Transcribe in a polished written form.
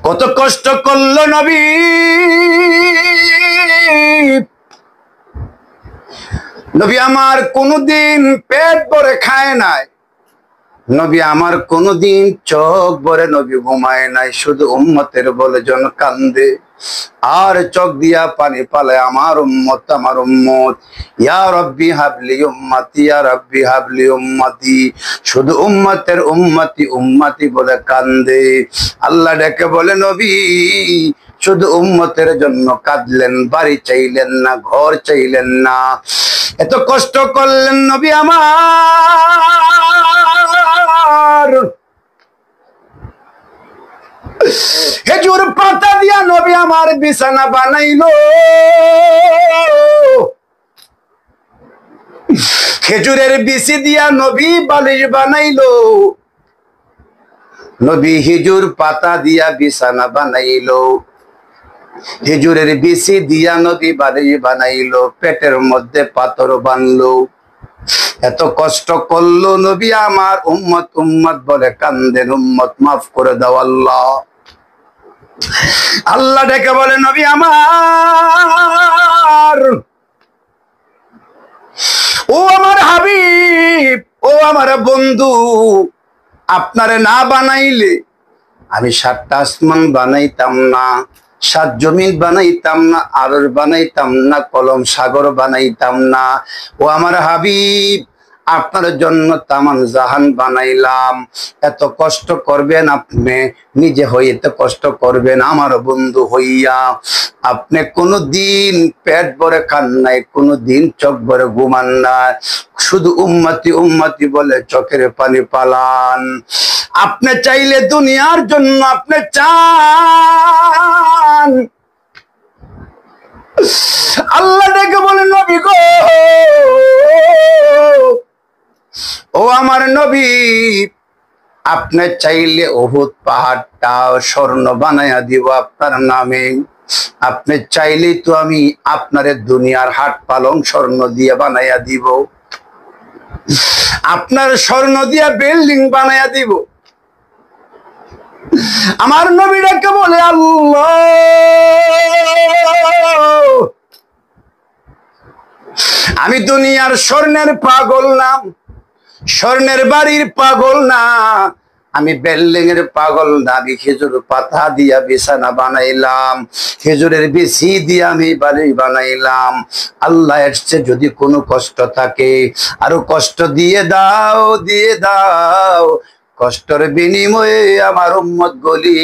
কত কষ্ট করলো নবী, নবী আমার কোনদিন পেট ভরে খায় নাই, নবী আমার কোনদিন চোখ ভরে নবী ঘুমায় নাই। শুধু উম্মতের বলে জন কান্দে আর চোখ দিয়া পানি পালায়, আমার উম্মত আমার উম্মত, ইয়া রব্বি হাবলি উম্মতি, ইয়া রব্বি হাবলি উম্মতি। শুধু উম্মতের উম্মতি উম্মতি বলে কান্দে। আল্লাহ ডেকে বলে নবী শুধু উম্মতের জন্য কাঁদলেন, বাড়ি চাইলেন না, ঘর চাইলেন না, এত কষ্ট করলেন নবী আমার। খেজুর পাতা দিয়া নবী আমার বিছানা বানাইলো, খেজুরের বিচি দিয়া নবী বালিশ বানাইলো, নবী খেজুর পাতা দিয়া বিছানা বানাইলো, খেজুরের বিচি দিয়া নবী বালিশ বানাইলো, পেটের মধ্যে পাথর বানলো। এত কষ্ট করলো নবী আমার, উম্মত উম্মত বলে কান্দেন, উম্মত মাফ করে দাও আল্লাহ। আল্লাহ ডেকে বলে নবী আমার, ও আমার হাবিব, ও আমার বন্ধু, আপনারে না বানাইলে আমি 7টা আসমান বানাইতাম না, 7 জমিন বানাইতাম না, আরশ বানাইতাম না, কলম সাগর বানাইতাম না। ও আমার হাবিব, আপনার জন্য তামান জাহান বানাইলাম। এত কষ্ট করবেন আপনি নিজে হইতে, কষ্ট করবেন আমার বন্ধু হইয়া। আপনি কোনদিন পেট ভরে খান নাই, কোনদিন চোখ ভরে ঘুমান না, শুধু উম্মতি উম্মতি বলে চোখের পানি পালান। আপনি চাইলে দুনিয়ার জন্য আপনি চান, আল্লাহ ডেকে বলে নবী গো, ও আমার নবী, আপনি চাইলে উহুদ পাহাড়টা স্বর্ণ বানাইয়া দিব আপনার নামে। আপনি চাইলেই তো আমি আপনার দুনিয়ার হাট পালং স্বর্ণ দিয়ে বানাইয়া দিব, আপনার স্বর্ণ দিয়া বিল্ডিং বানাইয়া দিব। আমার নবীটাকে বলে আল্লাহ, আমি দুনিয়ার স্বর্ণের পাগল না, স্বর্ণের বাড়ির পাগল না, আমি বিল্ডিং এর পাগল না। আমি খেজুর পাতা দিয়া বিছানা বানাইলাম, খেজুরের বিচি দিয়া আমি বাড়ি বানাইলাম। আল্লাহ এসছে যদি কোনো কষ্ট থাকে আরো কষ্ট দিয়ে দাও, দিয়ে দাও, কষ্টের বিনিময়ে আমার উম্মত গলি।